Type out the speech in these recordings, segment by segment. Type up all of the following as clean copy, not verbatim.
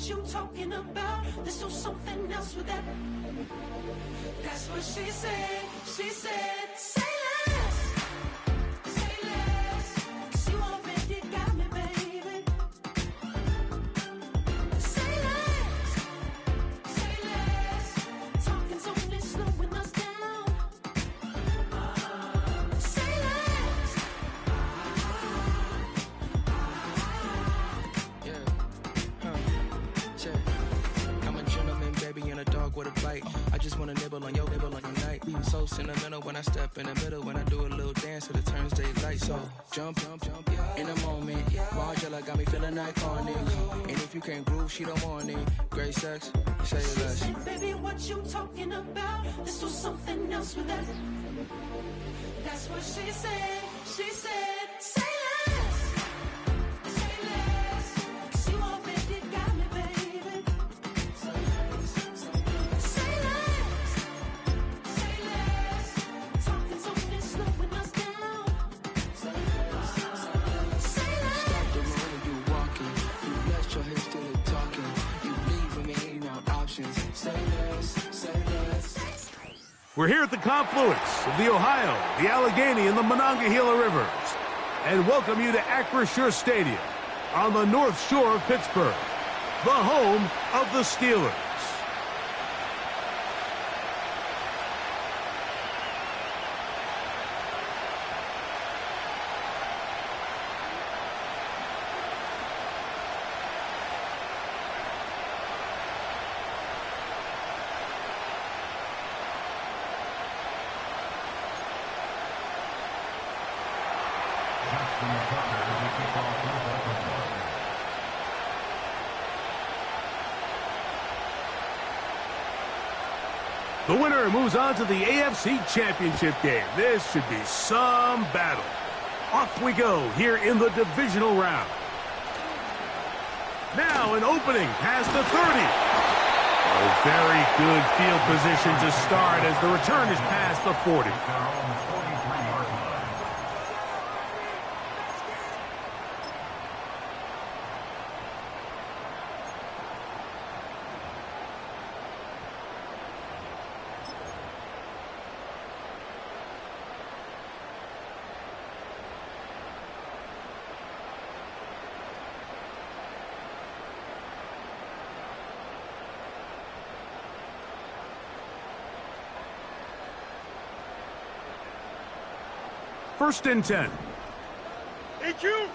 what you talking about. Let's do something else with that. That's what she said. She said, say less. Say less. 'Cause you already got me, baby. Say less. Say less. Talking's only slowing us down. Say less. I'm a gentleman, baby, and a dog with a bite. I just wanna nibble on your night. So sentimental when I step in the middle. When I do a little dance, till it turns daylight. So jump, in a moment. Margella got me feeling iconic. And if you can't groove, she don't want it. Great sex, say less. She said, baby, what you talking about? Let's do something else with that. That's what she said. She said, say less. Say less. 'Cause you already got me, baby. Say less. Say less. Talking's only slowing us down. Say less. Stop the moment you walking. You let your hips do the talking. You leaving me ain't no options. Say less, say less. We're here at the confluence of the Ohio, the Allegheny, and the Monongahela Rivers, and welcome you to Acrisure Stadium on the North Shore of Pittsburgh, the home of the Steelers. The winner moves on to the AFC Championship game. This should be some battle. Off we go here in the divisional round. Now an opening past the 30. Oh, very good field position to start as the return is past the 40. First and 10. EQ!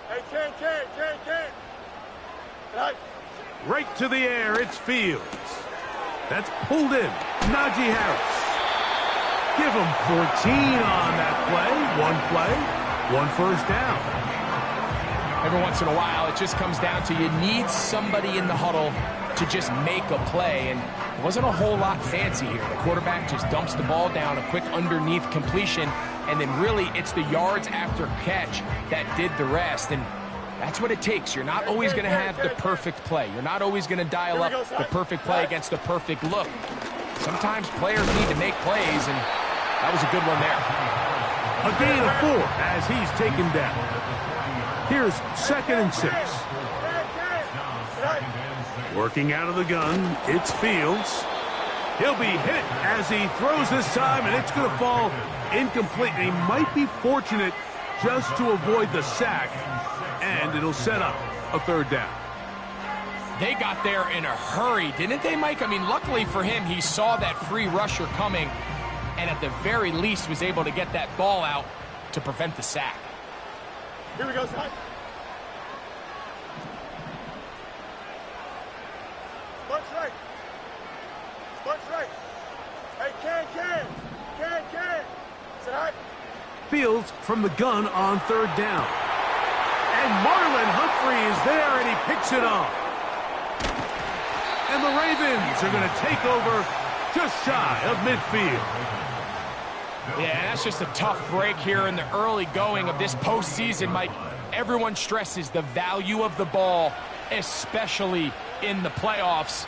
Hey, can. Right. Right to the air, it's Fields. That's pulled in. Najee Harris. Give him 14 on that play, one first down. Every once in a while, it just comes down to you need somebody in the huddle to just make a play, and it wasn't a whole lot fancy here. The quarterback just dumps the ball down, a quick underneath completion, and then really it's the yards after catch that did the rest, and that's what it takes. You're not always going to have the perfect play. You're not always going to dial up the perfect play against the perfect look. Sometimes players need to make plays, and that was a good one there. A gain of 4 as he's taken down. Here's 2nd and 6. Working out of the gun, it's Fields. He'll be hit as he throws this time, and it's going to fall incomplete. And he might be fortunate just to avoid the sack, and it'll set up a 3rd down. They got there in a hurry, didn't they, Mike? I mean, luckily for him, he saw that free rusher coming, and at the very least was able to get that ball out to prevent the sack. Here we go, son. Bunch right. Hey, can. Sit high. Fields from the gun on 3rd down. And Marlon Humphrey is there, and he picks it off. And the Ravens are going to take over just shy of midfield. Yeah, that's just a tough break here in the early going of this postseason, Mike. Everyone stresses the value of the ball, especially in the playoffs.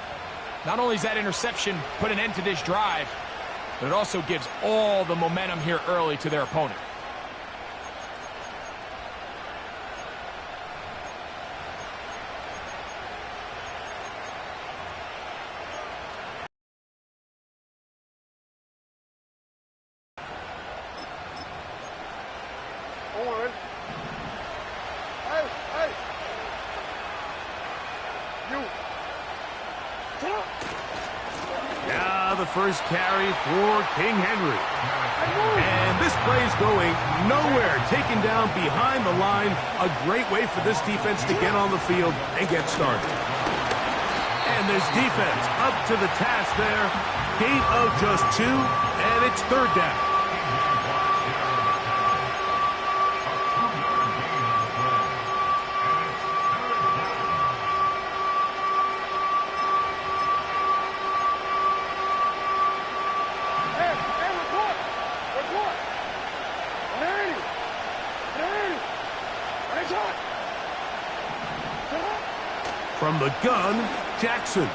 Not only does that interception put an end to this drive, but it also gives all the momentum here early to their opponent. Don't worry. Hey, hey. You. Now the first carry for King Henry. And this play's going nowhere. Taken down behind the line. A great way for this defense to get on the field and get started. And this defense up to the task there. Gain of just 2, and it's third down. From the gun, Jackson.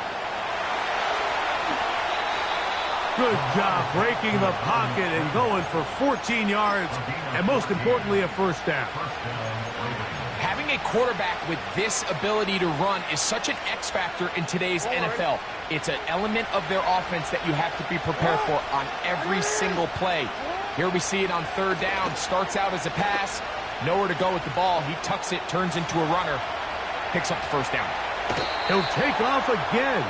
Good job breaking the pocket and going for 14 yards, and most importantly, a first down. Having a quarterback with this ability to run is such an X factor in today's NFL. It's an element of their offense that you have to be prepared for on every single play. Here we see it on third down. Starts out as a pass. Nowhere to go with the ball. He tucks it, turns into a runner. Picks up the first down. He'll take off again.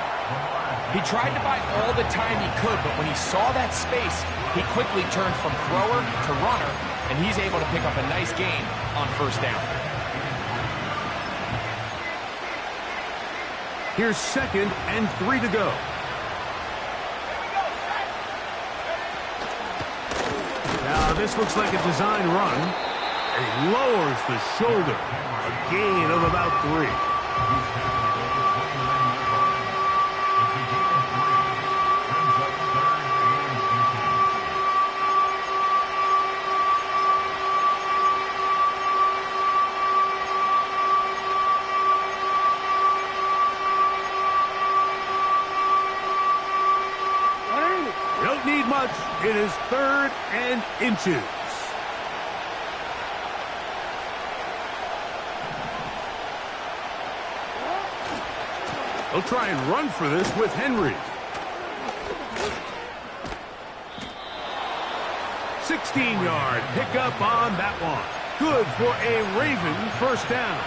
He tried to buy all the time he could, but when he saw that space, he quickly turned from thrower to runner, and he's able to pick up a nice gain on first down. Here's 2nd and 3 to go. Now this looks like a design run, and he lowers the shoulder. A gain of about 3. Don't need much. It is 3rd and inches. They'll try and run for this with Henry. 16-yard pickup on that one. Good for a Raven first down.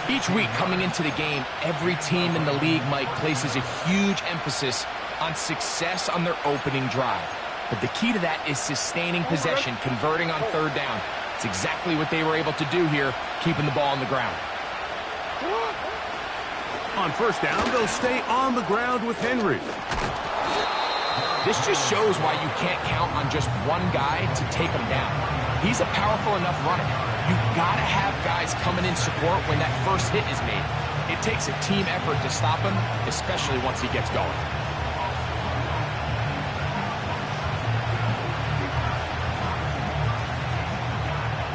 Each week coming into the game, every team in the league, Mike, places a huge emphasis on success on their opening drive. But the key to that is sustaining possession, converting on third down. It's exactly what they were able to do here, keeping the ball on the ground. On first down, they'll stay on the ground with Henry. This just shows why you can't count on just one guy to take him down. He's a powerful enough runner. You gotta have guys coming in support when that first hit is made. It takes a team effort to stop him, especially once he gets going.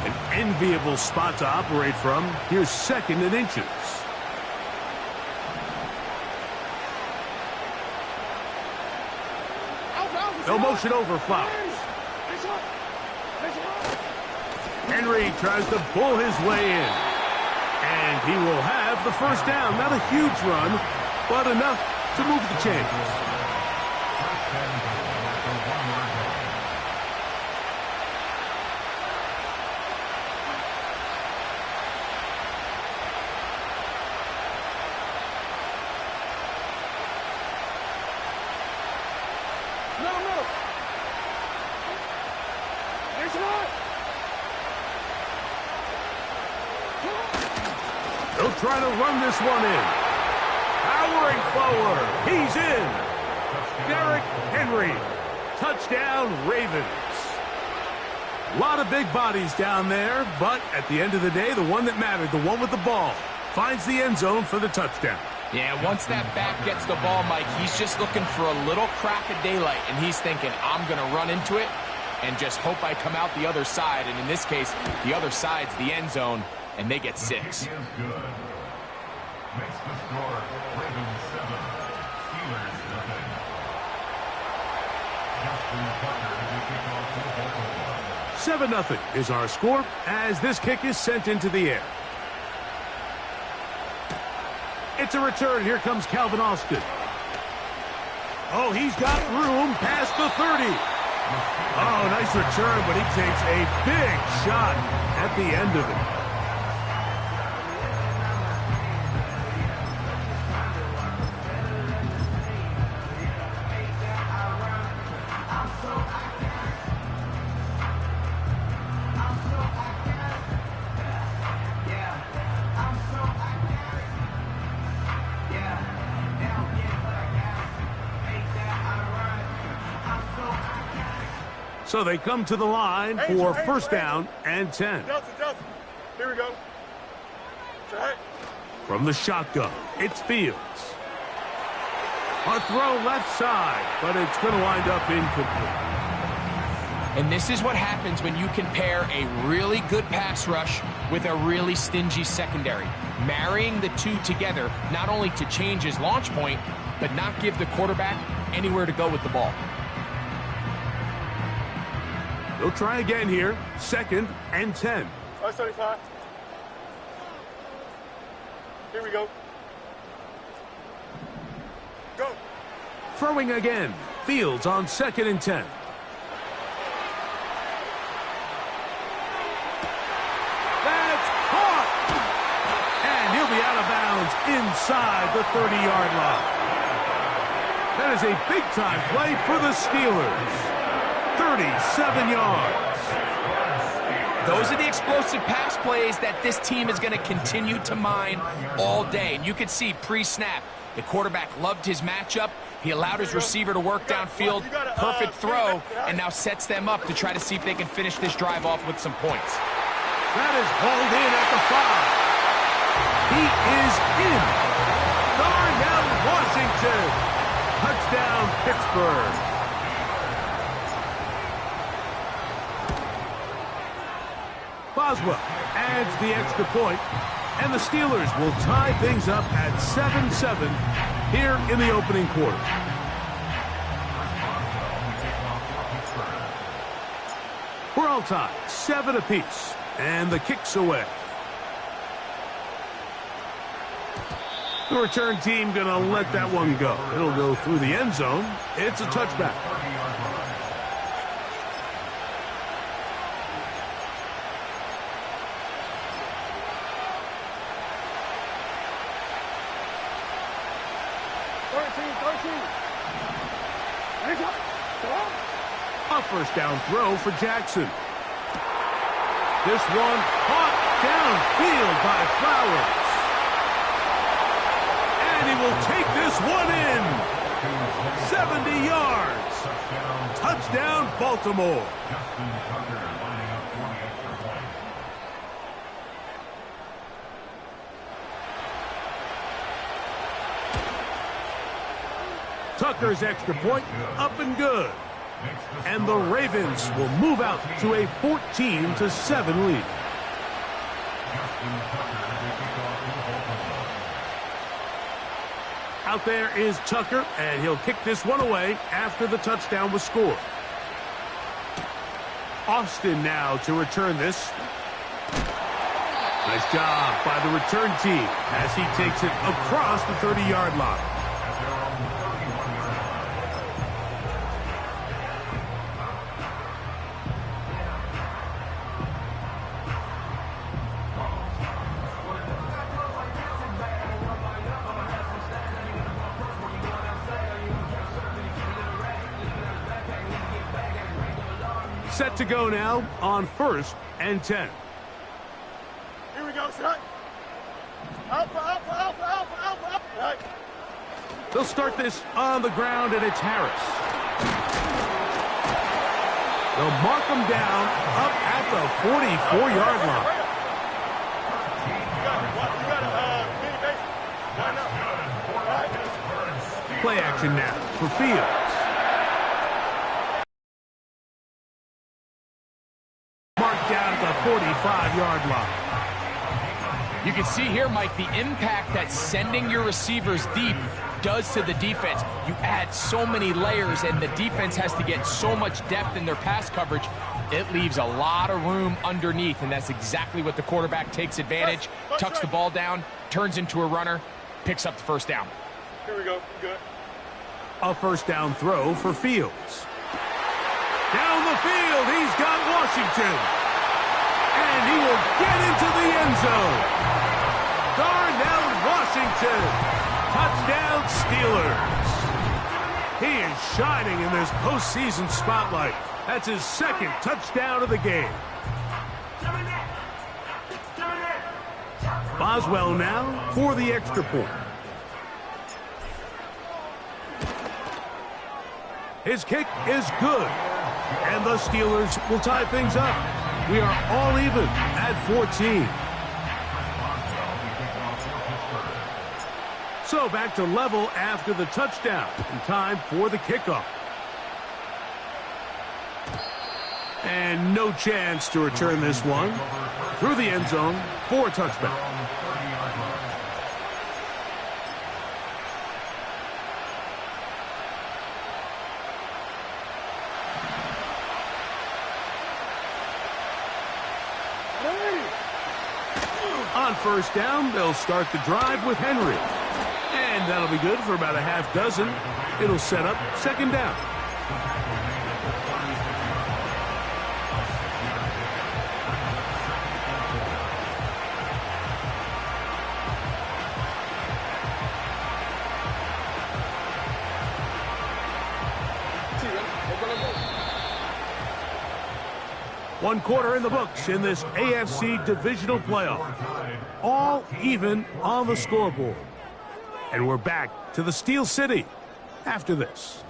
An enviable spot to operate from. Here's 2nd and inches. No motion over Flowers. Henry tries to bull his way in. And he will have the first down. Not a huge run, but enough to move the chains. They'll try to run this one in. Powering forward. He's in. Derrick Henry. Touchdown, Ravens. A lot of big bodies down there, but at the end of the day, the one that mattered, the one with the ball, finds the end zone for the touchdown. Yeah, once that back gets the ball, Mike, he's just looking for a little crack of daylight, and he's thinking, I'm going to run into it and just hope I come out the other side. And in this case, the other side's the end zone, and they get 6. Makes the score Ravens 7, Steelers nothing. Justin Tucker as we kick off to the ball. 7-0 is our score as this kick is sent into the air. It's a return. Here comes Calvin Austin. Oh, he's got room past the 30. Oh, nice return, but he takes a big shot at the end of it. So they come to the line for first down and 10. Justin. Here we go. Right. From the shotgun, it's Fields. A throw left side, but it's going to wind up incomplete. And this is what happens when you can pair a really good pass rush with a really stingy secondary. Marrying the two together, not only to change his launch point, but not give the quarterback anywhere to go with the ball. They'll try again here. Second and 10. 35. Here we go. Go. Throwing again. Fields on second and 10. That's caught! And he'll be out of bounds inside the 30-yard line. That is a big-time play for the Steelers. 37 yards. Those are the explosive pass plays that this team is going to continue to mine all day. And you can see pre-snap, the quarterback loved his matchup. He allowed his receiver to work downfield. Perfect throw, and now sets them up to try to see if they can finish this drive off with some points. That is hauled in at the 5. He is in. Darnell Washington. Touchdown, Pittsburgh. Boswell adds the extra point, and the Steelers will tie things up at 7-7 here in the opening quarter. We're all tied, 7 apiece, and the kick's away. The return team going to let that one go. It'll go through the end zone. It's a touchback. A first down throw for Jackson. This one caught downfield by Flowers. And he will take this one in. 70 yards. Touchdown, Baltimore. Tucker's extra point up and good. And the Ravens will move out to a 14-7 lead. Out there is Tucker, and he'll kick this one away after the touchdown was scored. Austin now to return this. Nice job by the return team as he takes it across the 30-yard line. Set to go now on first and 10. Here we go, shot. Alpha. Right. They'll start this on the ground, and it's Harris. They'll mark him down up at the 44-yard line. Play action now for Fields. Down at the 45-yard line. You can see here, Mike, the impact that sending your receivers deep does to the defense. You add so many layers, and the defense has to get so much depth in their pass coverage. It leaves a lot of room underneath, and that's exactly what the quarterback takes advantage. Tucks the ball down, turns into a runner, picks up the first down. Here we go. Good. A first down throw for Fields. Down the field. He's got Washington. And he will get into the end zone. Darnell Washington. Touchdown, Steelers. He is shining in this postseason spotlight. That's his second touchdown of the game. Boswell now for the extra point. His kick is good. And the Steelers will tie things up. We are all even at 14. So back to level after the touchdown. And time for the kickoff. And no chance to return this one. Through the end zone for a touchback. On first down, they'll start the drive with Henry. And that'll be good for about a half dozen. It'll set up second down. One quarter in the books in this AFC divisional playoff. All even on the scoreboard. And we're back to the Steel City after this.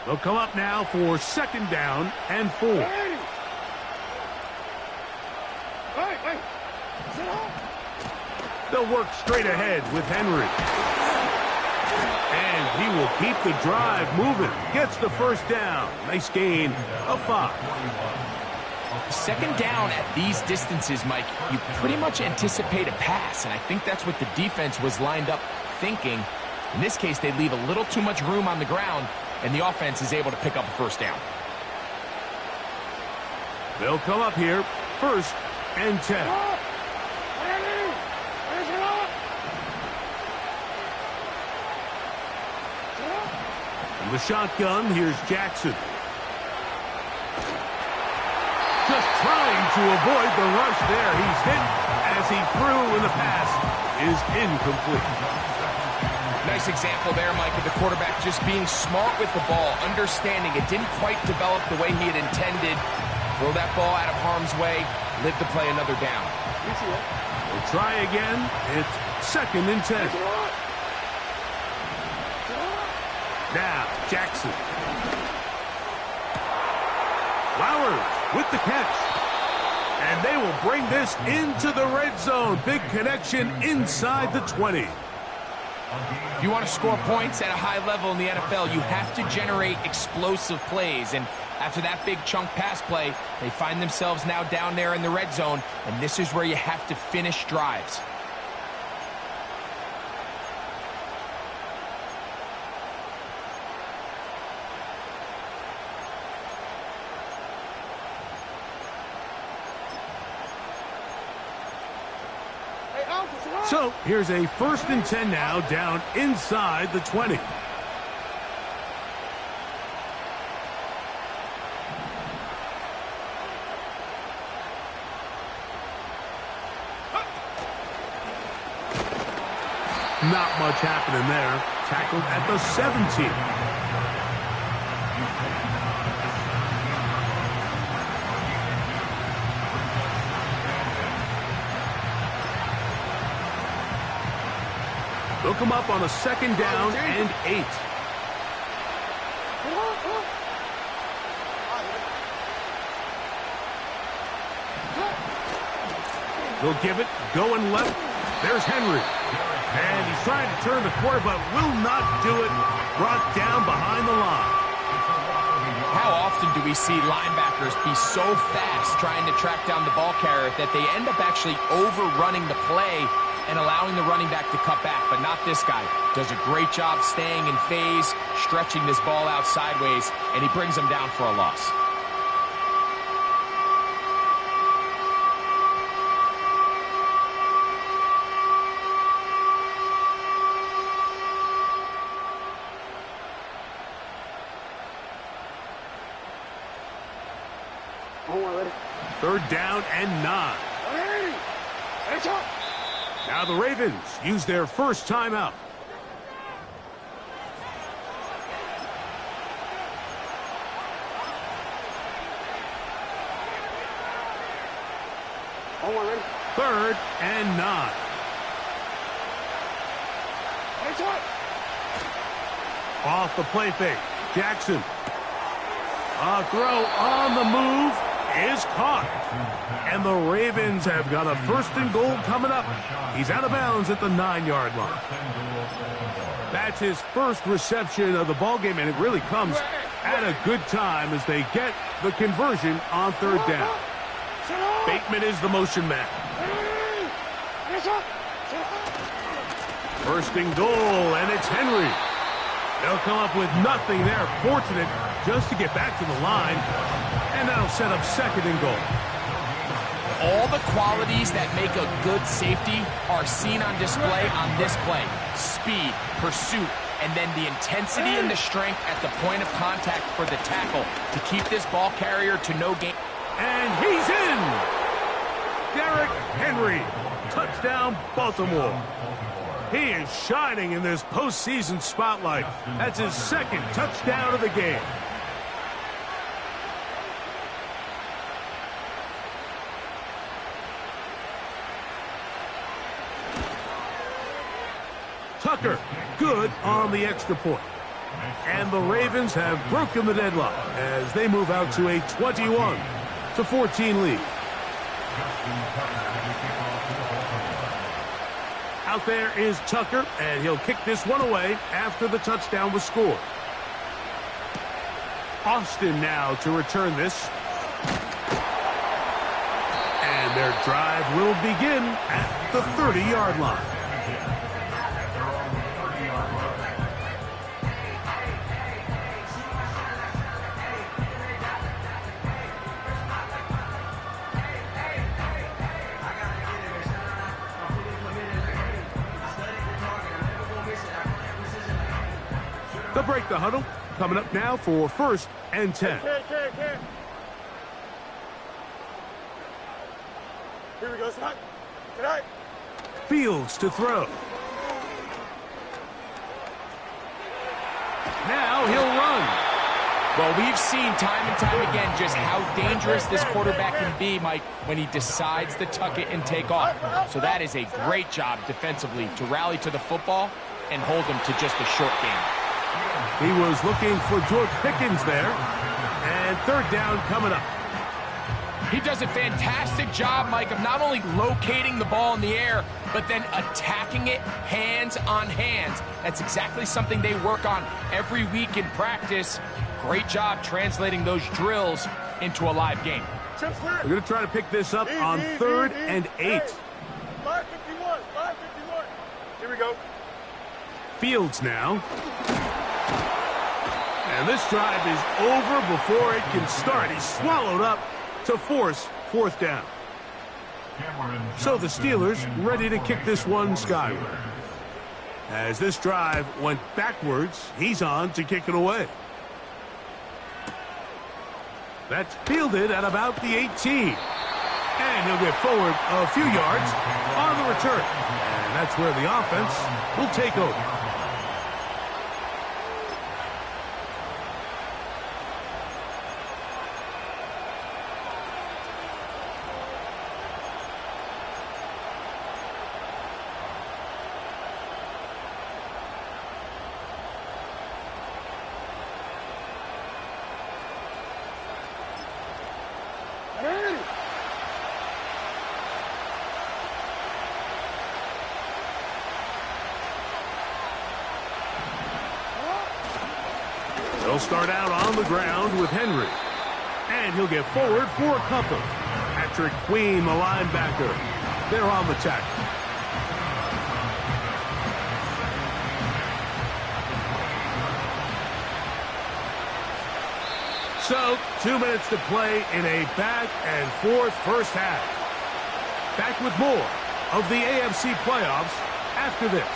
They'll come up now for second down and 4. They'll work straight ahead with Henry. And he will keep the drive moving. Gets the first down. Nice gain of 5. Second down at these distances, Mike, you pretty much anticipate a pass, and I think that's what the defense was lined up thinking. In this case, they leave a little too much room on the ground, and the offense is able to pick up a first down. They'll come up here, first and 10. From the shotgun, here's Jackson. Just trying to avoid the rush there. He's hit as he threw, and the pass is incomplete. Nice example there, Mike, of the quarterback just being smart with the ball, understanding it didn't quite develop the way he had intended. Throw that ball out of harm's way, live to play another down. We'll try again. It's second and 10. Now, Jackson. Flowers with the catch. And they will bring this into the red zone. Big connection inside the 20. If you want to score points at a high level in the NFL, you have to generate explosive plays. And after that big chunk pass play, they find themselves now down there in the red zone, and this is where you have to finish drives. So here's a first and 10 now, down inside the 20. Not much happening there. Tackled at the 17. They'll come up on a second down and 8. They'll give it, going left. There's Henry. And he's trying to turn the corner, but will not do it. Brought down behind the line. How often do we see linebackers be so fast trying to track down the ball carrier that they end up actually overrunning the play and allowing the running back to cut back, but not this guy. Does a great job staying in phase, stretching this ball out sideways, and he brings him down for a loss. Third down and 9. Now the Ravens use their first timeout. Third and 9. Off the play fake. Jackson. A throw on the move is caught. And the Ravens have got a first and goal coming up. He's out of bounds at the 9-yard line. That's his first reception of the ballgame, and it really comes at a good time as they get the conversion on third down. Bateman is the motion man. First and goal, and it's Henry. They'll come up with nothing there. Fortunate just to get back to the line, and that'll set up second and goal. All the qualities that make a good safety are seen on display on this play. Speed, pursuit, and then the intensity and the strength at the point of contact for the tackle to keep this ball carrier to no gain. And he's in! Derrick Henry, touchdown Baltimore. He is shining in this postseason spotlight. That's his second touchdown of the game. Tucker, good on the extra point. And the Ravens have broken the deadlock as they move out to a 21-14 lead. Out there is Tucker, and he'll kick this one away after the touchdown was scored. Austin now to return this. And their drive will begin at the 30-yard line. They'll break the huddle. Coming up now for first and 10. Here we go, Scott. Tonight. Fields to throw. Now he'll run. Well, we've seen time and time again just how dangerous this quarterback can be, Mike, when he decides to tuck it and take off. So that is a great job defensively to rally to the football and hold him to just a short game. He was looking for George Pickens there. And third down coming up. He does a fantastic job, Mike, of not only locating the ball in the air, but then attacking it hands on hands. That's exactly something they work on every week in practice. Great job translating those drills into a live game. We're going to try to pick this up on third and 8. 5:51. Here we go. Fields now. And this drive is over before it can start. He's swallowed up to force fourth down. So the Steelers ready to kick this one skyward. As this drive went backwards, he's on to kick it away. That's fielded at about the 18. And he'll get forward a few yards on the return. And that's where the offense will take over. They'll start out on the ground with Henry. And he'll get forward for a couple. Patrick Queen, the linebacker. They're on the tackle. So, 2 minutes to play in a back-and-forth first half. Back with more of the AFC playoffs after this.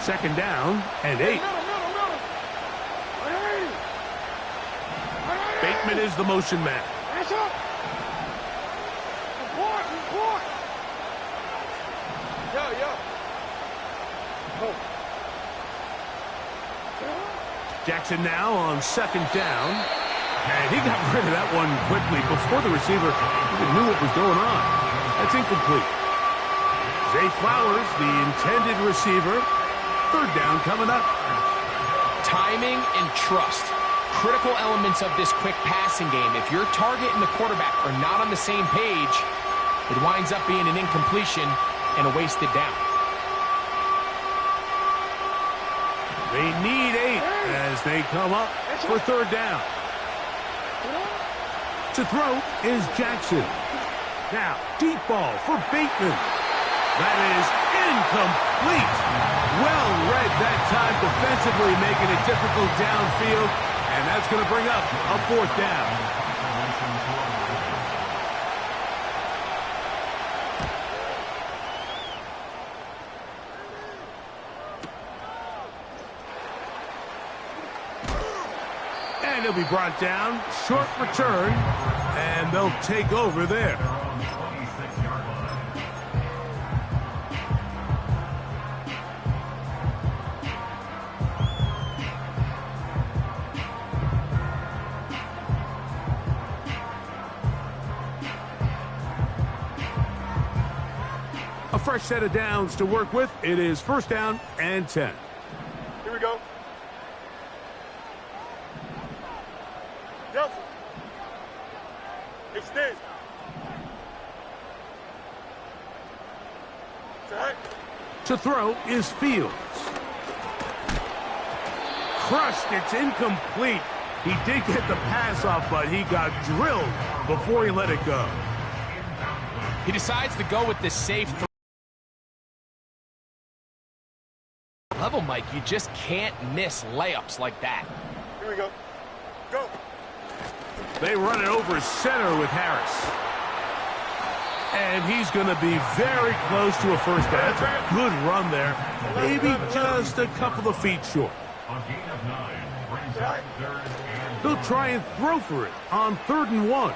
Second down and 8. Bateman is the motion man. Jackson now on second down. And he got rid of that one quickly before the receiver even knew what was going on. That's incomplete. Zay Flowers, the intended receiver. Third down coming up. Timing and trust. Critical elements of this quick passing game. If your target and the quarterback are not on the same page, it winds up being an incompletion and a wasted down. They need 8 as they come up for third down. To throw is Jackson. Now, deep ball for Bateman. That is incomplete. Well read that time defensively, making it difficult downfield. And that's going to bring up a fourth down. And he'll be brought down. Short return. And they'll take over there. A fresh set of downs to work with. It is first down and 10. Here we go. Yes. Extend. Jack. To throw is Fields. Crushed. It's incomplete. He did get the pass off, but he got drilled before he let it go. He decides to go with the safe level, Mike. You just can't miss layups like that. Here we go. Go. They run it over center with Harris. And he's going to be very close to a first down. That's a good run there. Maybe just a couple of feet short. A gain of 9 brings up third and He'll try and throw for it on 3rd and 1.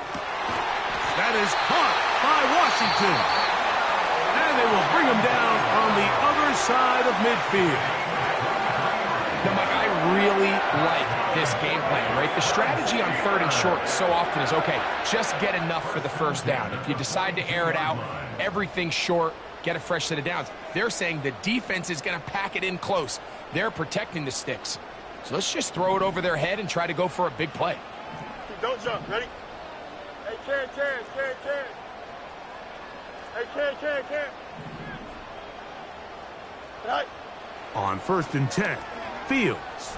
That is caught by Washington. And they will bring him down on the other side of midfield. Now, Mike, I really like this game plan, right? The strategy on 3rd and short so often is, okay, just get enough for the first down. If you decide to air it out, everything short, get a fresh set of downs. They're saying the defense is going to pack it in close. They're protecting the sticks. So let's just throw it over their head and try to go for a big play. Don't jump. Ready? Hey, Ken. Hey, Ken. Right. On 1st and 10, Fields.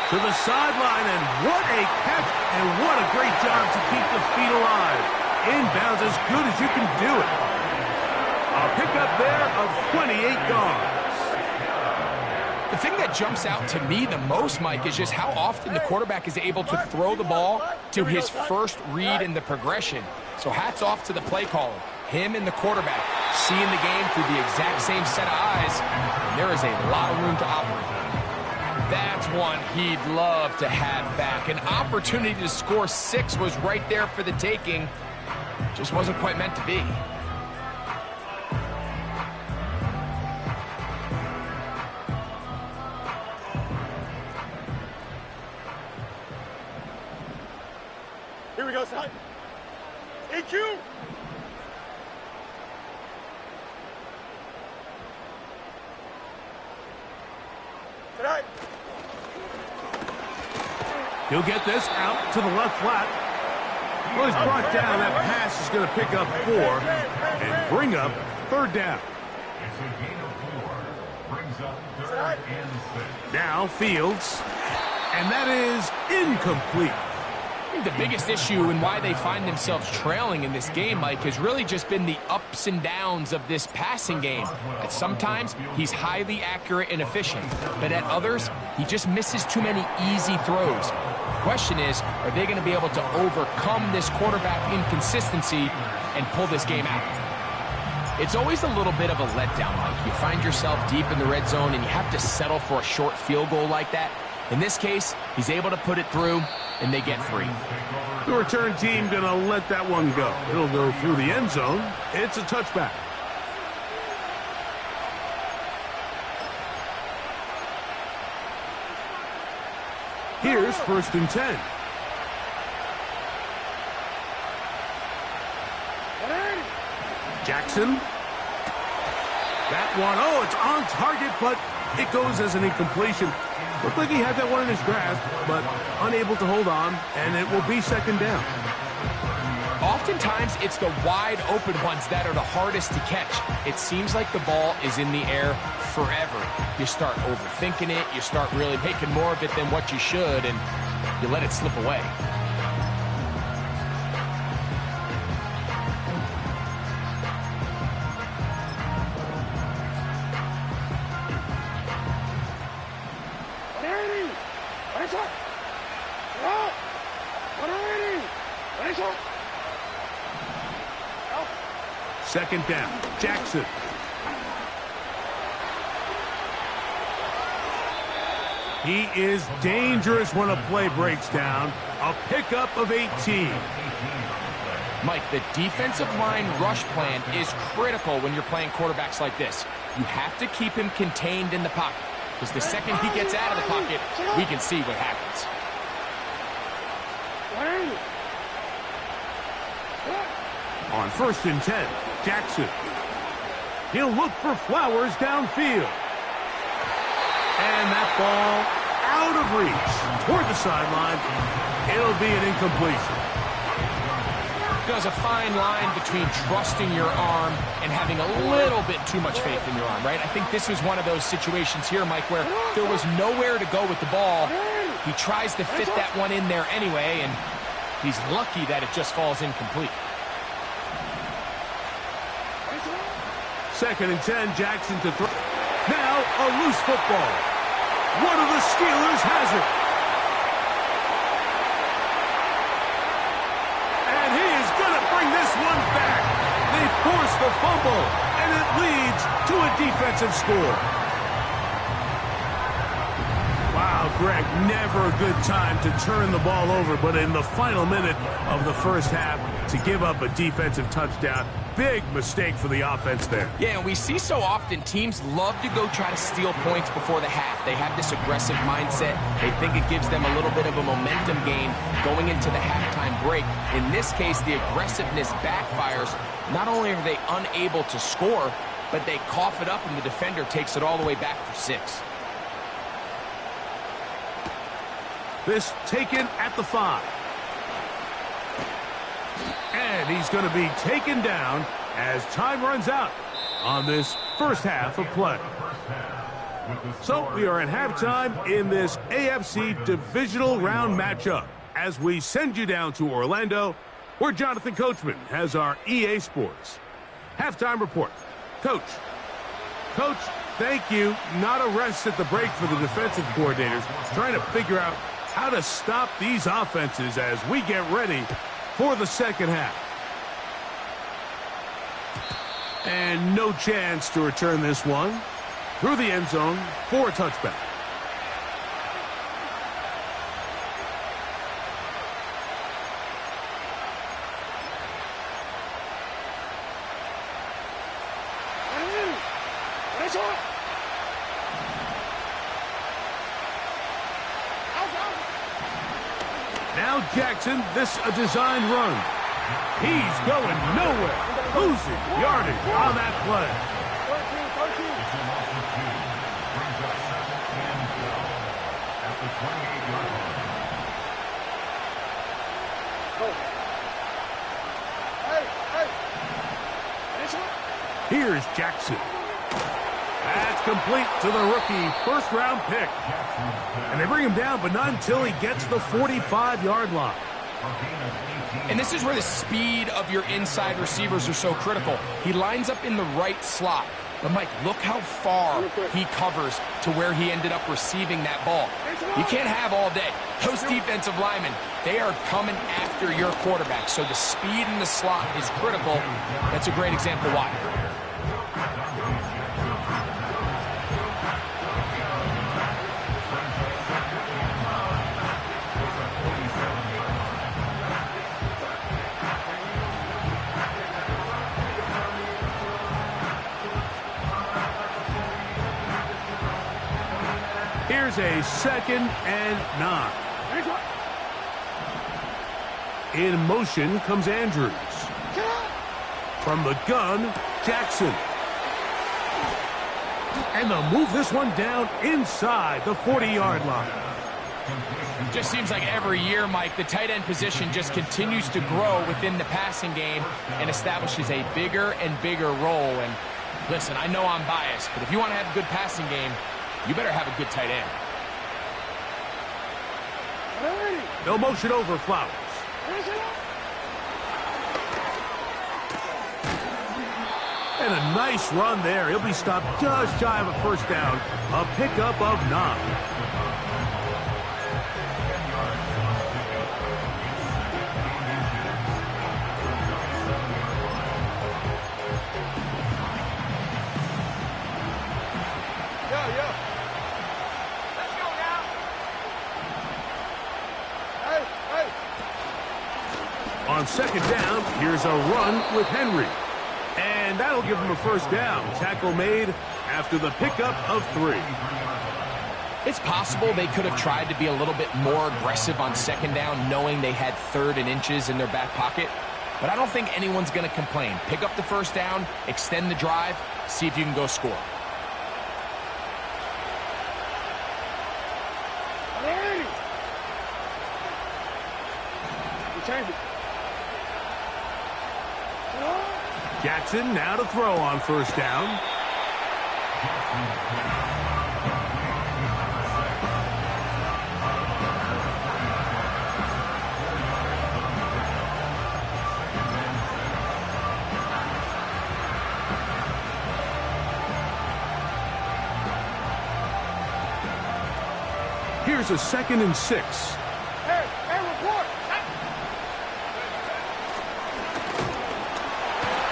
To the sideline, and what a catch, and what a great job to keep the feet alive. Inbounds as good as you can do it. A pickup there of 28 yards. The thing that jumps out to me the most, Mike, is just how often the quarterback is able to throw the ball to his first read in the progression. So hats off to the play caller. Him and the quarterback seeing the game through the exact same set of eyes, and there is a lot of room to operate. That's one he'd love to have back. An opportunity to score 6 was right there for the taking. Just wasn't quite meant to be. Here we go, son. EQ. Tonight. He'll get this out to the left flat. Well, he's brought down. That pass is going to pick up 4 and bring up 3rd down. It's a gain of 4. Brings up 3rd and 6. Now Fields. And that is incomplete. I think the biggest issue and why they find themselves trailing in this game, Mike, has really just been the ups and downs of this passing game. At sometimes, he's highly accurate and efficient, but at others, he just misses too many easy throws. The question is, are they going to be able to overcome this quarterback inconsistency and pull this game out? It's always a little bit of a letdown, Mike. You find yourself deep in the red zone and you have to settle for a short field goal like that. In this case, he's able to put it through, and they get 3. The return team going to let that one go. It'll go through the end zone. It's a touchback. Here's 1st and 10. Jackson. That one, oh, it's on target, but it goes as an incompletion. Looked like he had that one in his grasp, but unable to hold on, and it will be 2nd down. Oftentimes, it's the wide open ones that are the hardest to catch. It seems like the ball is in the air forever. You start overthinking it, you start really making more of it than what you should, and you let it slip away. Second down, Jackson. He is dangerous when a play breaks down. A pickup of 18. Mike, the defensive line rush plan is critical when you're playing quarterbacks like this. You have to keep him contained in the pocket, because the second he gets out of the pocket, we can see what happens. On 1st and 10, Jackson. He'll look for Flowers downfield. And that ball out of reach toward the sideline. It'll be an incompletion. There's a fine line between trusting your arm and having a little bit too much faith in your arm, right? I think this is one of those situations here, Mike, where there was nowhere to go with the ball. He tries to fit that one in there anyway, and he's lucky that it just falls incomplete. 2nd and 10, Jackson to throw. Now a loose football. One of the Steelers has it. And he is going to bring this one back. They force the fumble, and it leads to a defensive score. Wow, Greg, never a good time to turn the ball over, but in the final minute of the first half, to give up a defensive touchdown, big mistake for the offense there. Yeah, and we see so often teams love to go try to steal points before the half. They have this aggressive mindset. They think it gives them a little bit of a momentum gain going into the halftime break. In this case, the aggressiveness backfires. Not only are they unable to score, but they cough it up and the defender takes it all the way back for 6. This taken at the 5. And he's going to be taken down as time runs out on this first half of play. So we are at halftime in this AFC divisional round matchup as we send you down to Orlando, where Jonathan Coachman has our EA Sports halftime report. Coach, thank you. Not a rest at the break for the defensive coordinators, trying to figure out how to stop these offenses as we get ready for the second half. And no chance to return this one through the end zone for a touchback. Now Jackson, this a designed run. He's going nowhere. Losing yardage on that play. 28-yard line. Here's Jackson. That's complete to the rookie first-round pick. And they bring him down, but not until he gets the 45-yard line. And this is where the speed of your inside receivers are so critical. He lines up in the right slot. But, Mike, look how far he covers to where he ended up receiving that ball. You can't have all day. Those defensive linemen, they are coming after your quarterback. So the speed in the slot is critical. That's a great example why. Here's a 2nd and 9. In motion comes Andrews. From the gun, Jackson. And they'll move this one down inside the 40-yard line. Just seems like every year, Mike, the tight end position just continues to grow within the passing game and establishes a bigger and bigger role. And listen, I know I'm biased, but if you want to have a good passing game, you better have a good tight end. No motion over Flowers. And a nice run there. He'll be stopped just shy of a first down. A pickup of 9. On 2nd down, here's a run with Henry. And that'll give him a first down. Tackle made after the pickup of 3. It's possible they could have tried to be a little bit more aggressive on 2nd down, knowing they had 3rd and inches in their back pocket. But I don't think anyone's going to complain. Pick up the first down, extend the drive, see if you can go score. Jackson now to throw on first down. Here's a 2nd and 6.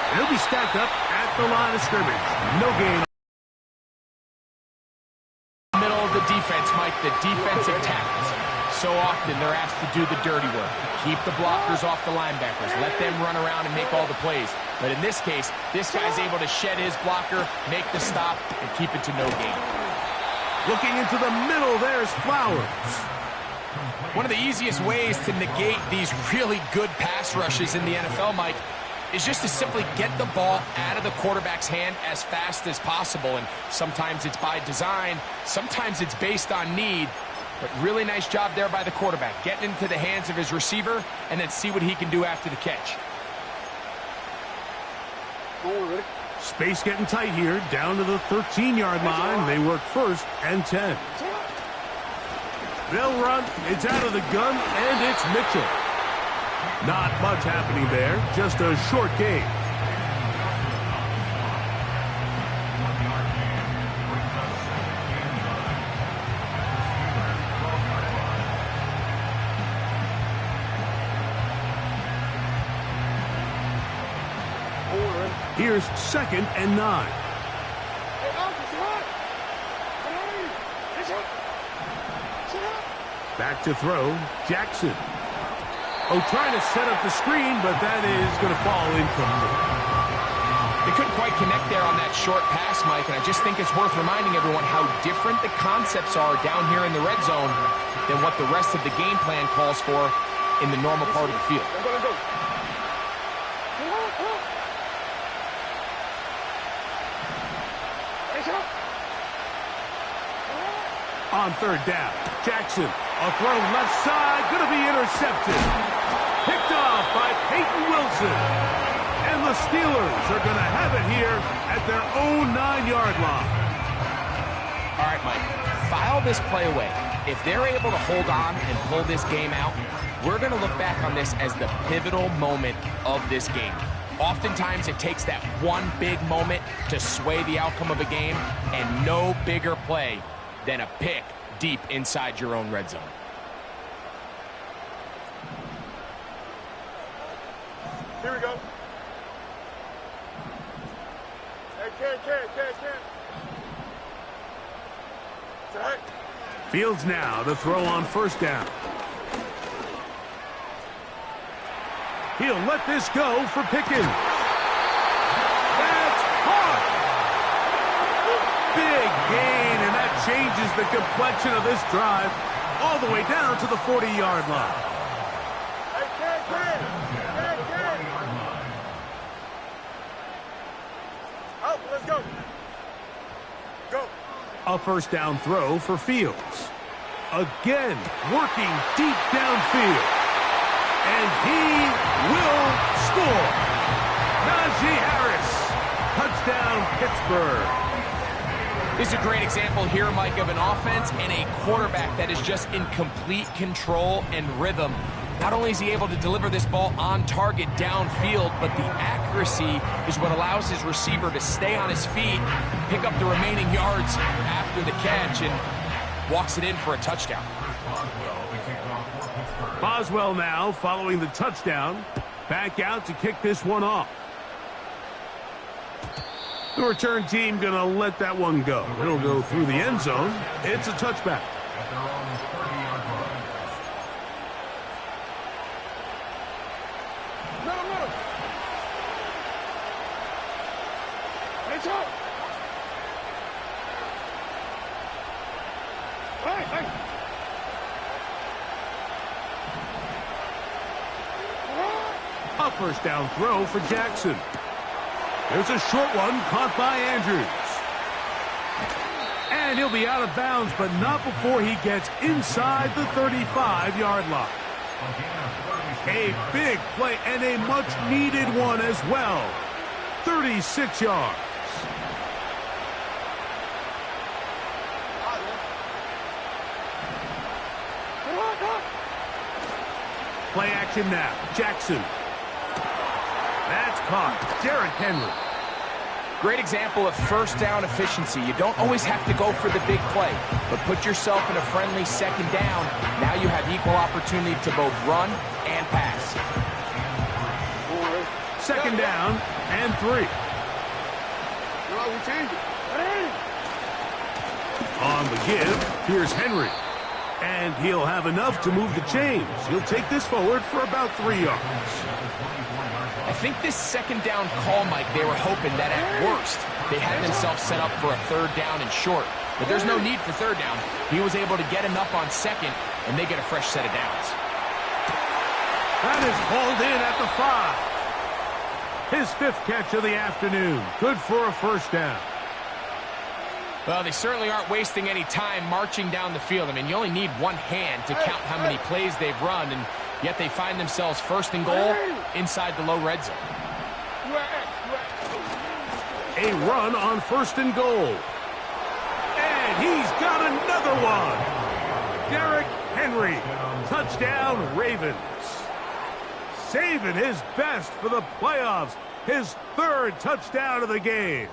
He'll be stacked up at the line of scrimmage. No gain. Middle of the defense, Mike, the defensive tackles. So often they're asked to do the dirty work. Keep the blockers off the linebackers. Let them run around and make all the plays. But in this case, this guy's able to shed his blocker, make the stop, and keep it to no gain. Looking into the middle, there's Flowers. One of the easiest ways to negate these really good pass rushes in the NFL, Mike, is just to simply get the ball out of the quarterback's hand as fast as possible. And sometimes it's by design, sometimes it's based on need. But really nice job there by the quarterback, getting into the hands of his receiver and then see what he can do after the catch. Space getting tight here, down to the 13-yard line. They work 1st and 10. They'll run, it's out of the gun, and it's Mitchell. Not much happening there, just a short gain. Here's 2nd and 9. Back to throw, Jackson. Oh, trying to set up the screen, but that is going to fall incomplete. They couldn't quite connect there on that short pass, Mike, and I just think it's worth reminding everyone how different the concepts are down here in the red zone than what the rest of the game plan calls for in the normal part of the field. on third down. Jackson, a throw left side, going to be intercepted. Picked off by Peyton Wilson. And the Steelers are going to have it here at their own 9-yard line. All right, Mike, file this play away. If they're able to hold on and pull this game out, we're going to look back on this as the pivotal moment of this game. Oftentimes, it takes that one big moment to sway the outcome of a game, and no bigger play than a pick deep inside your own red zone. Here we go. Hey, Ken. Jack. Fields now to throw on first down. He'll let this go for Pickens. That's caught. Big gain, and that changes the complexion of this drive all the way down to the 40-yard line. Hey, Ken. Out, let's go. Go. A first down throw for Fields. Again, working deep downfield. And he will score. Najee Harris. Touchdown, Pittsburgh. This is a great example here, Mike, of an offense and a quarterback that is just in complete control and rhythm. Not only is he able to deliver this ball on target downfield, but the accuracy is what allows his receiver to stay on his feet, pick up the remaining yards after the catch, and walks it in for a touchdown. Boswell now following the touchdown. Back out to kick this one off. The return team going to let that one go. It'll go through the end zone. It's a touchback. A first down throw for Jackson. There's a short one caught by Andrews. And he'll be out of bounds, but not before he gets inside the 35-yard line. A big play and a much-needed one as well. 36 yards. Play action now. Jackson. That's caught. Derrick Henry. Great example of first down efficiency. You don't always have to go for the big play, but put yourself in a friendly second down. Now you have equal opportunity to both run and pass. Second down and 3. On the give, here's Henry. And he'll have enough to move the chains. He'll take this forward for about 3 yards. I think this second down call, Mike, they were hoping that at worst they had themselves set up for a third down and short. But there's no need for third down. He was able to get enough on second, and they get a fresh set of downs. That is hauled in at the 5. His 5th catch of the afternoon. Good for a first down. Well, they certainly aren't wasting any time marching down the field. I mean, you only need one hand to count how many plays they've run, and yet they find themselves first and goal inside the low red zone. A run on first and goal. And he's got another one. Derrick Henry. Touchdown, Ravens. Saving his best for the playoffs. His 3rd touchdown of the game.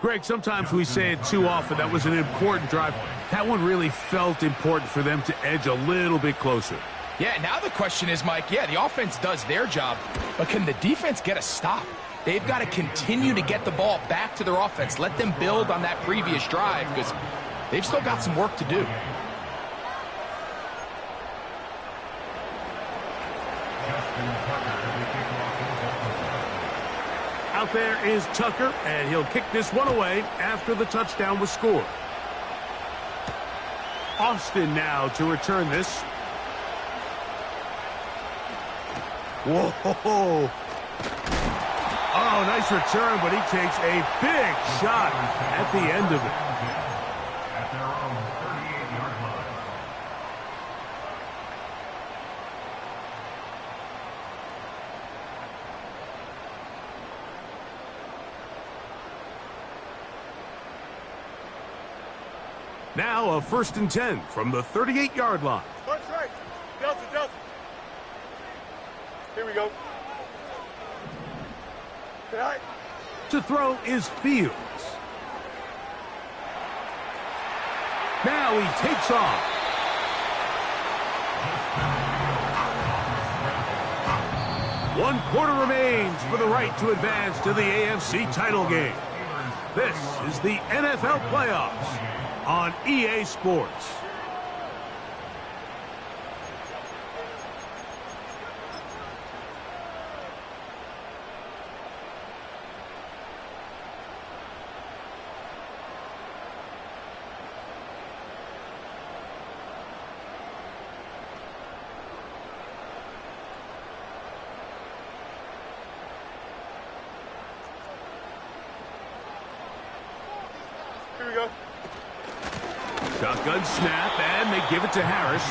Greg, sometimes we say it too often. That was an important drive. That one really felt important for them to edge a little bit closer. Yeah, now the question is, Mike, yeah, the offense does their job, but can the defense get a stop? They've got to continue to get the ball back to their offense. Let them build on that previous drive because they've still got some work to do. Out there is Tucker, and he'll kick this one away after the touchdown was scored. Austin now to return this. Whoa. Oh, nice return, but he takes a big shot at the end of it. at their own 38-yard line. Now a 1st and 10 from the 38-yard line. Punch right. Delta, Delta. Here we go. Good night. To throw is Fields. Now he takes off. One quarter remains for the right to advance to the AFC title game. This is the NFL playoffs on EA Sports. Here we go. Shotgun snap, and they give it to Harris.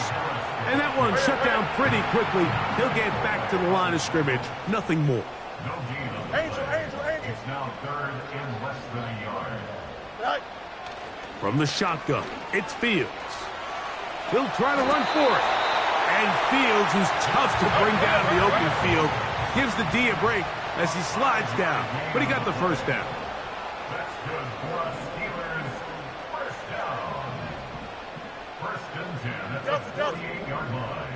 And that one shut down pretty quickly. He'll get back to the line of scrimmage. Nothing more. No gain on Angel, Angel, Angel. It's now 3rd and less than a yard. Good night. From the shotgun, it's Fields. He'll try to run for it. And Fields, who's tough to bring down in the open field, gives the D a break as he slides down. But he got the first down. That's good for us Steelers. First down. 1st and 10 at the 48-yard line.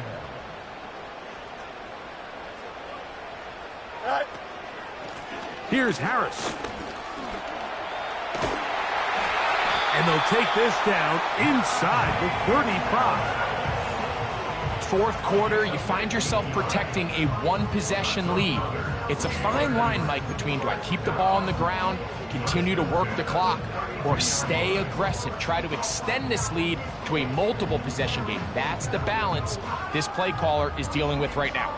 Good night. Here's Harris. And they'll take this down inside the 35. 4th quarter, you find yourself protecting a one-possession lead. It's a fine line, Mike, between do I keep the ball on the ground, continue to work the clock, or stay aggressive, try to extend this lead to a multiple possession game. That's the balance this play caller is dealing with right now.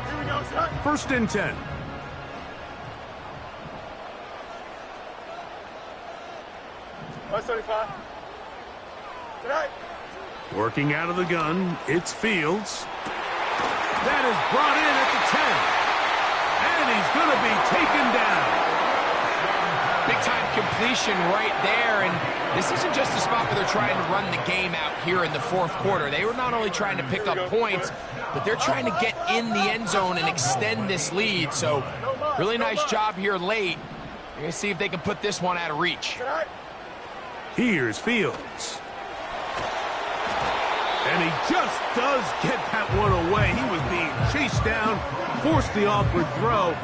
Here we go, son. 1st and 10. West 35. Good night. Working out of the gun, it's Fields. That is brought in at the 10. And he's going to be taken down. Big-time completion right there, and this isn't just a spot where they're trying to run the game out here in the 4th quarter. They were not only trying to pick up points, but they're trying to get in the end zone and extend this lead. So really nice job here late. You're going to see if they can put this one out of reach. Good night. Here's Fields. And he just does get that one away. He was being chased down, forced the awkward throw.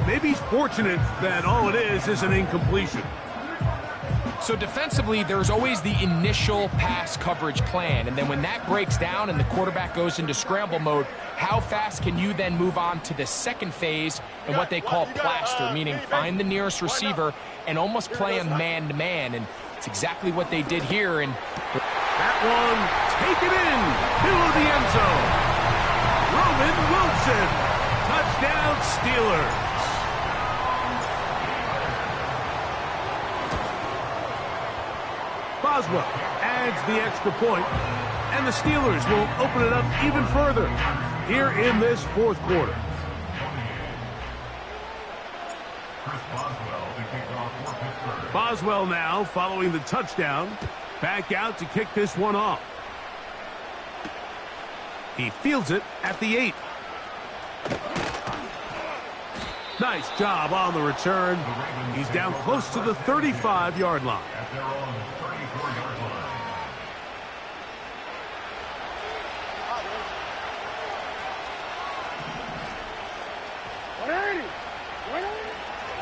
Maybe he's fortunate that all it is an incompletion. So defensively, there's always the initial pass coverage plan. And then when that breaks down and the quarterback goes into scramble mode, how fast can you then move on to the second phase and what they call plaster, meaning find the nearest receiver and almost play a man-to-man. And it's exactly what they did here. And that one taken in, middle of the end zone. Roman Wilson, touchdown Steelers. Boswell adds the extra point, and the Steelers will open it up even further here in this 4th quarter. Boswell now following the touchdown, back out to kick this one off. He fields it at the 8. Nice job on the return. He's down close to the 35-yard line. At their own 34-yard line.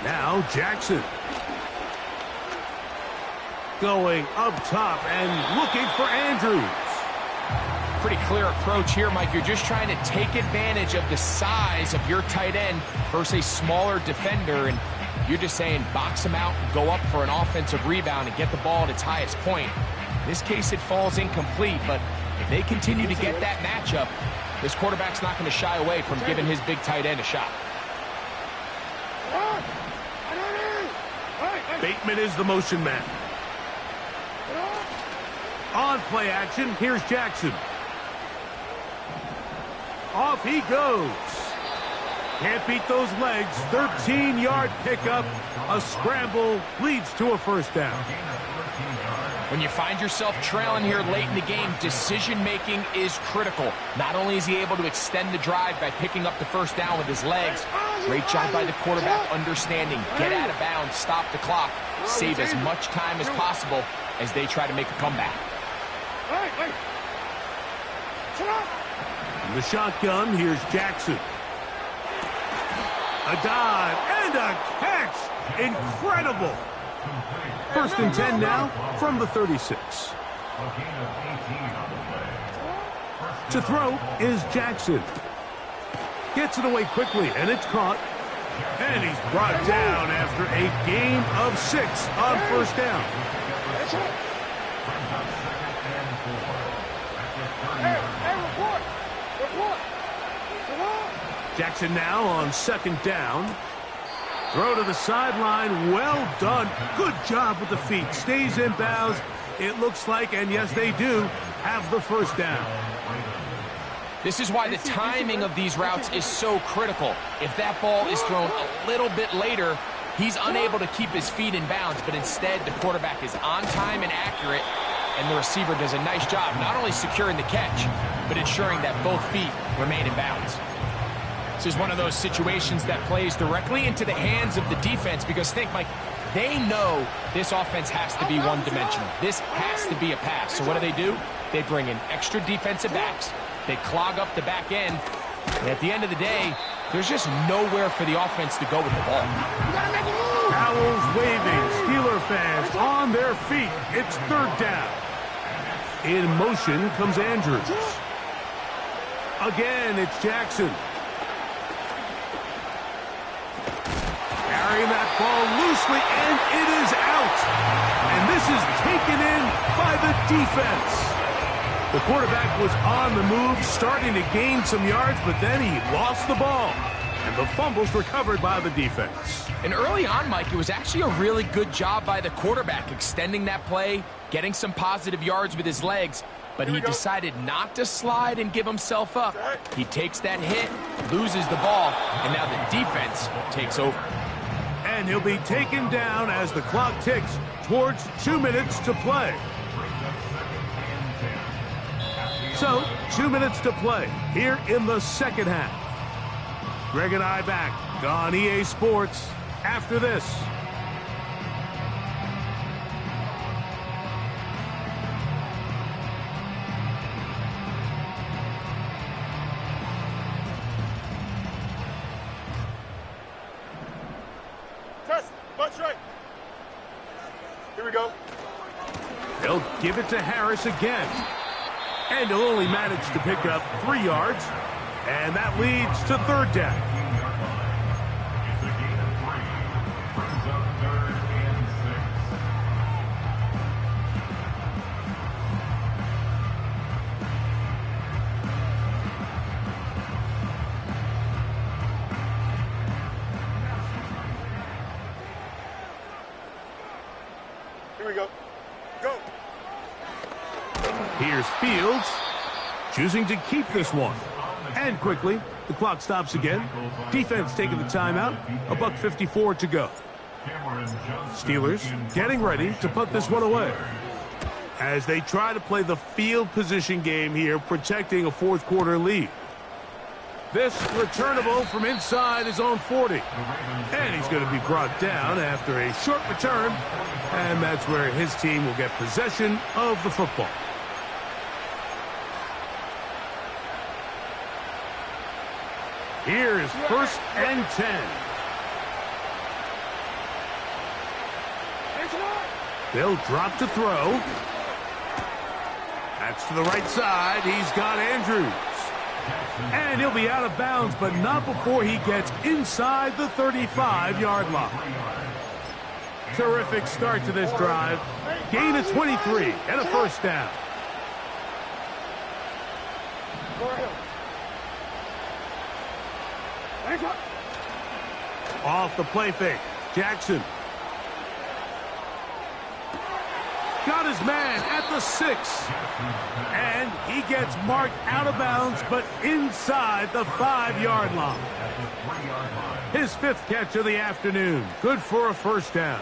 Now Jackson. Going up top and looking for Andrews. pretty clear approach here, Mike. You're just trying to take advantage of the size of your tight end versus a smaller defender, and you're just saying box him out, go up for an offensive rebound, and get the ball at its highest point. In this case, it falls incomplete, but if they continue to get that matchup, this quarterback's not going to shy away from giving his big tight end a shot. Bateman is the motion man. On play action, here's Jackson. Off he goes. Can't beat those legs. 13-yard pickup. A scramble leads to a first down. When you find yourself trailing here late in the game, decision-making is critical. Not only is he able to extend the drive by picking up the first down with his legs, great job by the quarterback understanding, get out of bounds, stop the clock, save as much time as possible as they try to make a comeback. In the shotgun, here's Jackson. A dive and a catch. Incredible. First and 10 now from the 36. To throw is Jackson. Gets it away quickly, and it's caught. And he's brought down after a gain of 6 on first down. Jackson now on second down. Throw to the sideline. Well done. Good job with the feet. Stays in bounds. It looks like, and yes, they do, have the first down. This is why the timing of these routes is so critical. If that ball is thrown a little bit later, he's unable to keep his feet in bounds, but instead the quarterback is on time and accurate, and the receiver does a nice job not only securing the catch, but ensuring that both feet remain in bounds. This is one of those situations that plays directly into the hands of the defense, because think, Mike, they know this offense has to be one-dimensional. This has to be a pass. So what do? They bring in extra defensive backs. They clog up the back end. And at the end of the day, there's just nowhere for the offense to go with the ball. Owls waving. Steeler fans on their feet. It's third down. In motion comes Andrews. Again, it's Jackson. Carrying that ball loosely, and it is out. And this is taken in by the defense. The quarterback was on the move, starting to gain some yards, but then he lost the ball. And the fumble's recovered by the defense. And early on, Mike, it was actually a really good job by the quarterback, extending that play, getting some positive yards with his legs, but he decided not to slide and give himself up. He takes that hit, loses the ball, and now the defense takes over. And he'll be taken down as the clock ticks towards 2 minutes to play. So, 2 minutes to play here in the second half. Greg and I back on EA Sports after this. Test, butt straight. Here we go. They'll give it to Harris again. And he'll only manage to pick up 3 yards. And that leads to third down. It's a gain of 3. Brings up 3rd and 6. Here we go. Go. Here's Fields, choosing to keep this one. And quickly, the clock stops again. Defense taking the timeout. $1:54 to go. Steelers getting ready to put this one away as they try to play the field position game here, protecting a fourth quarter lead. This returnable from inside his own 40. And he's going to be brought down after a short return. And that's where his team will get possession of the football. Here's 1st and 10. They'll drop to throw. That's to the right side. He's got Andrews. And he'll be out of bounds, but not before he gets inside the 35-yard line. Terrific start to this drive. Gain of 23 and a first down. Off the play fake. Jackson. got his man at the 6. And he gets marked out of bounds, but inside the 5-yard line. His 5th catch of the afternoon. Good for a first down.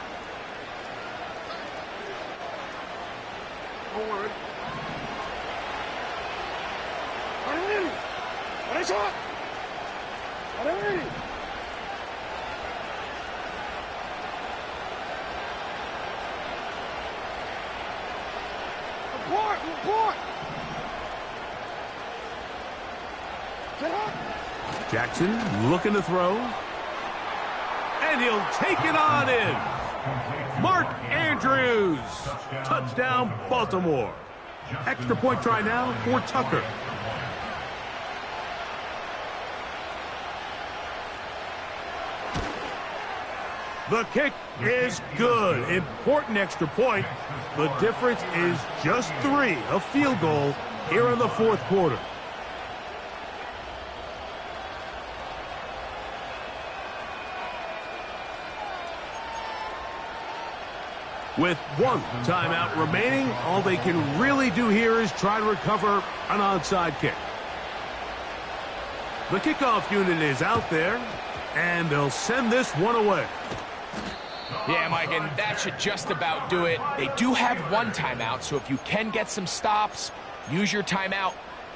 Jackson looking to throw. And he'll take it on in. Mark Andrews. Touchdown, Baltimore. Extra point try now for Tucker. The kick is good. Important extra point. The difference is just 3, a field goal here in the 4th quarter. With 1 timeout remaining, all they can really do here is try to recover an onside kick. The kickoff unit is out there, and they'll send this one away. Yeah, Mike, and that should just about do it. They do have 1 timeout, so if you can get some stops, use your timeout.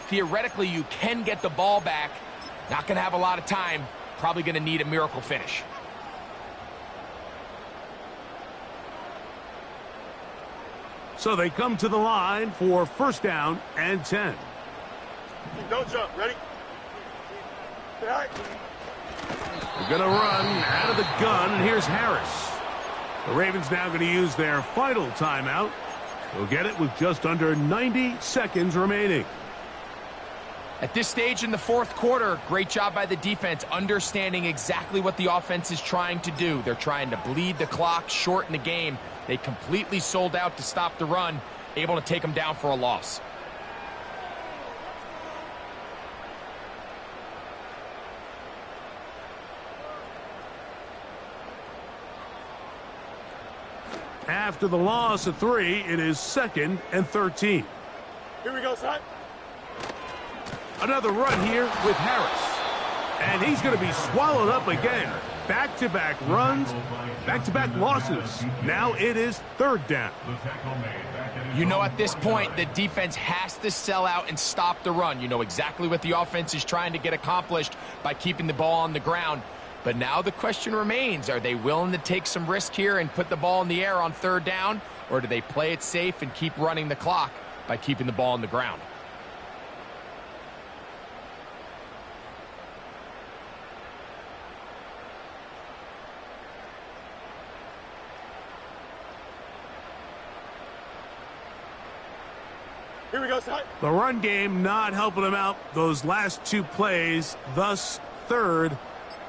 Theoretically, you can get the ball back. Not going to have a lot of time. Probably going to need a miracle finish. So they come to the line for first down and 10. Don't jump. Ready? All right. They're going to run out of the gun, and here's Harris. The Ravens now going to use their final timeout. They'll get it with just under 90 seconds remaining. At this stage in the 4th quarter, great job by the defense, understanding exactly what the offense is trying to do. They're trying to bleed the clock, shorten the game. They completely sold out to stop the run, able to take them down for a loss. After the loss of 3, it is 2nd and 13. Here we go, son. Another run here with Harris. And he's going to be swallowed up again. Back-to-back runs, back-to-back losses. Now it is 3rd down. You know, at this point, the defense has to sell out and stop the run. You know exactly what the offense is trying to get accomplished by keeping the ball on the ground. But now the question remains, are they willing to take some risk here and put the ball in the air on 3rd down? Or do they play it safe and keep running the clock by keeping the ball on the ground? Here we go, son. The run game not helping them out those last 2 plays, thus 3rd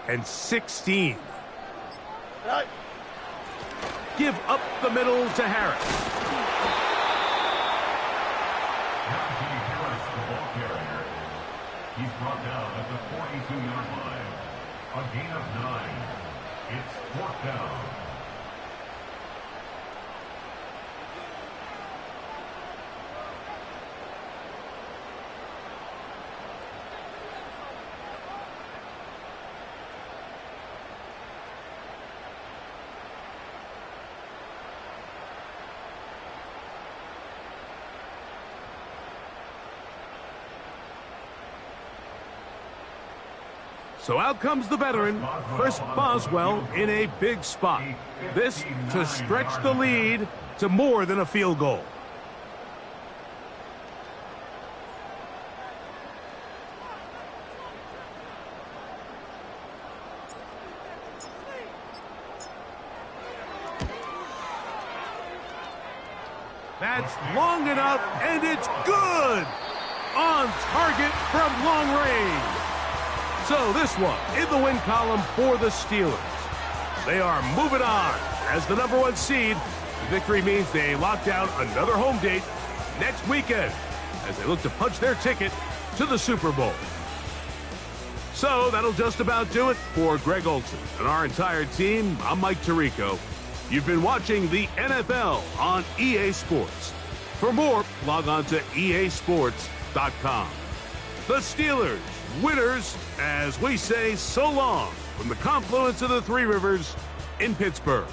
and 16. All right. Give up the middle to Harris. The ball carrier. He's brought down at the 42-yard line. A gain of 9. It's 4th down. So out comes the veteran, Chris Boswell, in a big spot. This to stretch the lead to more than a field goal. That's long enough, and it's good! On target from long range. So this one in the win column for the Steelers. They are moving on as the #1 seed. The victory means they lock down another home date next weekend as they look to punch their ticket to the Super Bowl. So that'll just about do it for Greg Olsen and our entire team. I'm Mike Tirico. You've been watching the NFL on EA Sports. For more, log on to easports.com. The Steelers, winners, as we say so long from the confluence of the Three Rivers in Pittsburgh.